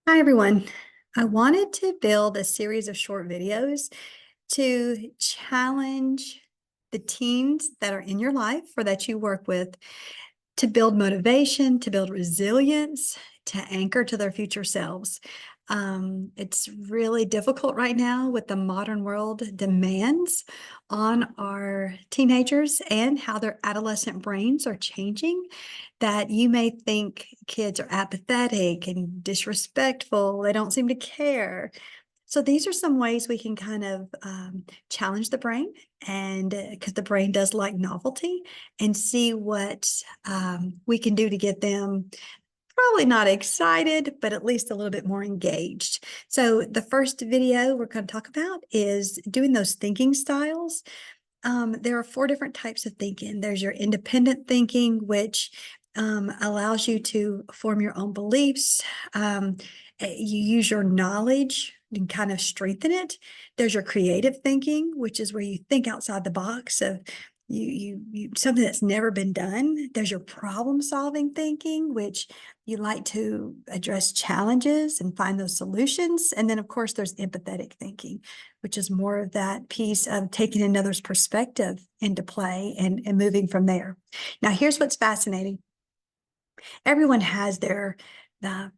Hi, everyone. I wanted to build a series of short videos to challenge the teens that are in your life or that you work with to build motivation, to build resilience, to anchor to their future selves. It's really difficult right now with the modern world demands on our teenagers and how their adolescent brains are changing, that you may think kids are apathetic and disrespectful. They don't seem to care. So these are some ways we can kind of challenge the brain, and because the brain does like novelty, and see what we can do to get them probably not excited, but at least a little bit more engaged. So the first video we're going to talk about is doing those thinking styles. There are 4 different types of thinking. There's your independent thinking, which allows you to form your own beliefs. You use your knowledge and kind of strengthen it. There's your creative thinking, which is where you think outside the box of you something that's never been done. There's your problem solving thinking, which you like to address challenges and find those solutions. And then, of course, there's empathetic thinking, which is more of that piece of taking another's perspective into play and moving from there. Now, here's what's fascinating. Everyone has their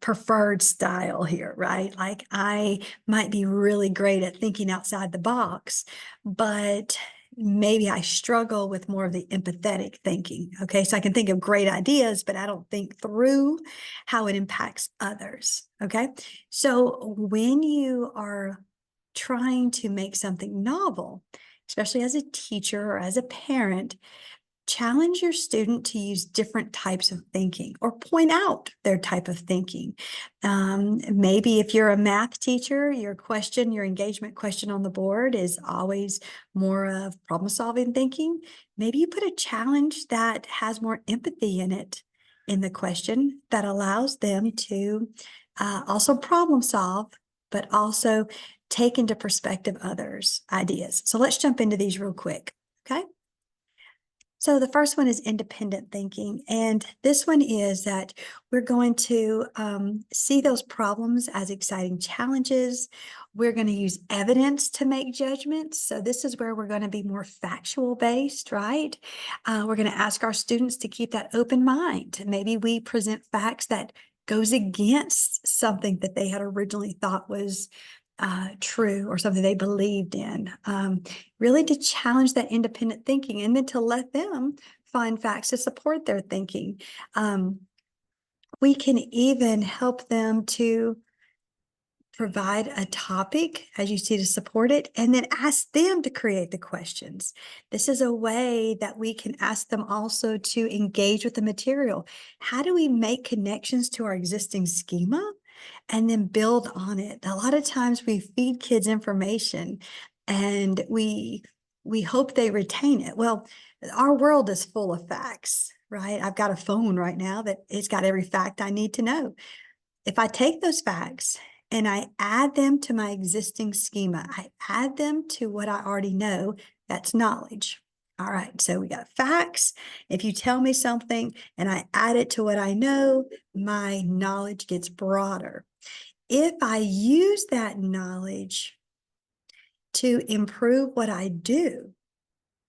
preferred style here, right? Like, I might be really great at thinking outside the box, but maybe I struggle with more of the empathetic thinking. Okay, so I can think of great ideas, but I don't think through how it impacts others. Okay, so when you are trying to make something novel, especially as a teacher or as a parent, challenge your student to use different types of thinking or point out their type of thinking. Maybe if you're a math teacher, your engagement question on the board is always more of problem solving thinking. Maybe you put a challenge that has more empathy in it in the question that allows them to also problem solve, but also take into perspective others' ideas. So let's jump into these real quick, okay? So the first one is independent thinking. And this one is that we're going to see those problems as exciting challenges. We're going to use evidence to make judgments. So this is where we're going to be more factual based, right? We're going to ask our students to keep that open mind. Maybe we present facts that goes against something that they had originally thought was true or something they believed in, really to challenge that independent thinking and then to let them find facts to support their thinking. We can even help them to provide a topic, as you see, to support it, and then ask them to create the questions. This is a way that we can ask them also to engage with the material. How do we make connections to our existing schema and then build on it? A lot of times we feed kids information and we hope they retain it. Well, our world is full of facts, right? I've got a phone right now that it's got every fact I need to know. If I take those facts and I add them to my existing schema, I add them to what I already know, that's knowledge. All right, so we got facts. If you tell me something and I add it to what I know, my knowledge gets broader. If I use that knowledge to improve what I do,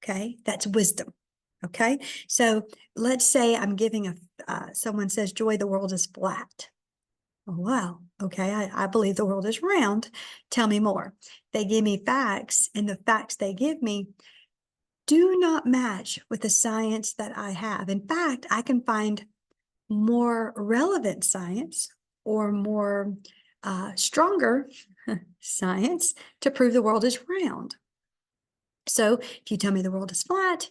okay, that's wisdom. Okay, so let's say I'm giving someone says, Joy, the world is flat. Oh, wow. Okay, I believe the world is round. Tell me more. They give me facts, and the facts they give me do not match with the science that I have. In fact, I can find more relevant science or more stronger science to prove the world is round. So if you tell me the world is flat,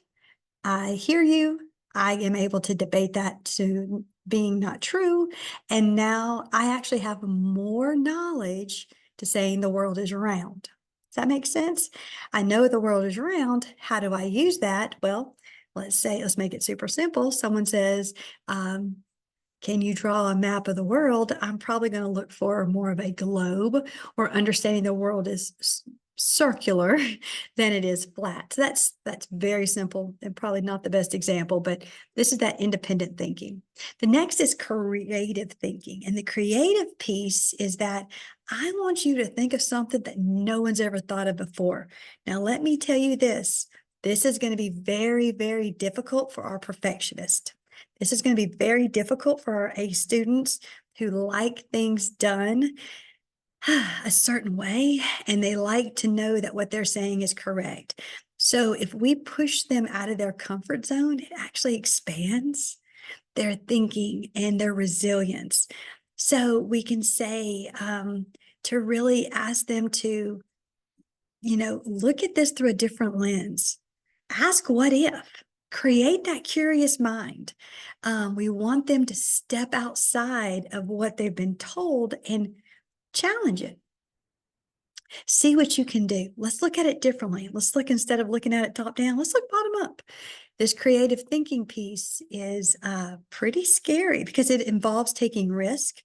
I hear you. I am able to debate that to being not true. And now I actually have more knowledge to saying the world is round. Does that make sense? I know the world is round. How do I use that? Well, let's make it super simple. Someone says, can you draw a map of the world? I'm probably going to look for more of a globe or understanding the world is circular than it is flat. So that's very simple and probably not the best example, but this is that independent thinking. The next is creative thinking. And the creative piece is that I want you to think of something that no one's ever thought of before. Now, let me tell you this. This is going to be very, very difficult for our perfectionists. This is going to be very difficult for our A students who like things done a certain way, and they like to know that what they're saying is correct. So if we push them out of their comfort zone, it actually expands their thinking and their resilience. So we can say to really ask them to, look at this through a different lens. Ask what if, create that curious mind. We want them to step outside of what they've been told and challenge it. See what you can do. Let's look at it differently. Let's look, instead of looking at it top down, let's look bottom up. This creative thinking piece is pretty scary because it involves taking risk,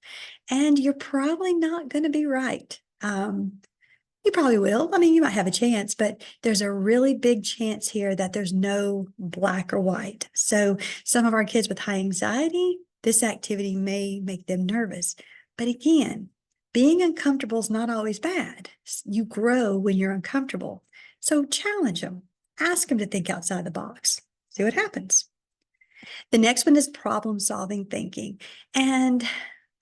and you're probably not going to be right. You probably will. I mean, you might have a chance, but there's a really big chance here that there's no black or white. So some of our kids with high anxiety, this activity may make them nervous. But again, being uncomfortable is not always bad. You grow when you're uncomfortable. So challenge them. Ask them to think outside the box. See what happens. The next one is problem-solving thinking. And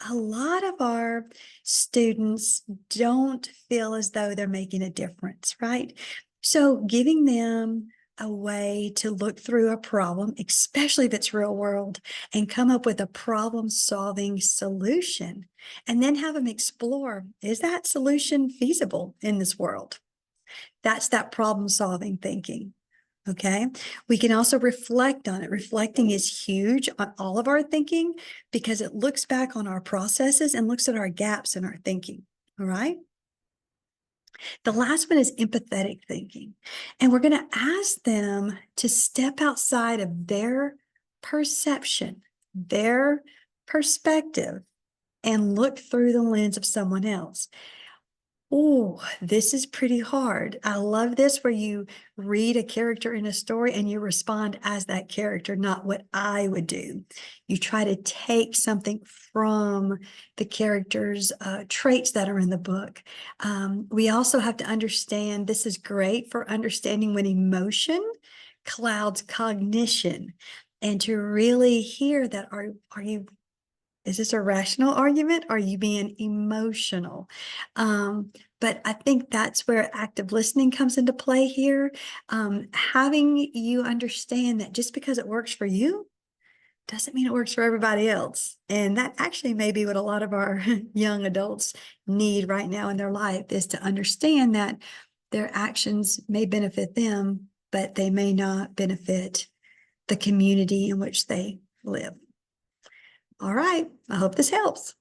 a lot of our students don't feel as though they're making a difference, right? So giving them a way to look through a problem, especially if it's real world, and come up with a problem-solving solution, and then have them explore, is that solution feasible in this world? That's that problem-solving thinking. Okay, we can also reflect on it. Reflecting is huge on all of our thinking because it looks back on our processes and looks at our gaps in our thinking. All right. The last one is empathetic thinking. And we're going to ask them to step outside of their perception, their perspective, and look through the lens of someone else. Oh, this is pretty hard. I love this, where you read a character in a story and you respond as that character, not what I would do. You try to take something from the character's traits that are in the book. We also have to understand, this is great for understanding when emotion clouds cognition, and to really hear that, is this a rational argument? Are you being emotional? But I think that's where active listening comes into play here. Having you understand that just because it works for you doesn't mean it works for everybody else. And that actually may be what a lot of our young adults need right now in their life, is to understand that their actions may benefit them, but they may not benefit the community in which they live. All right, I hope this helps.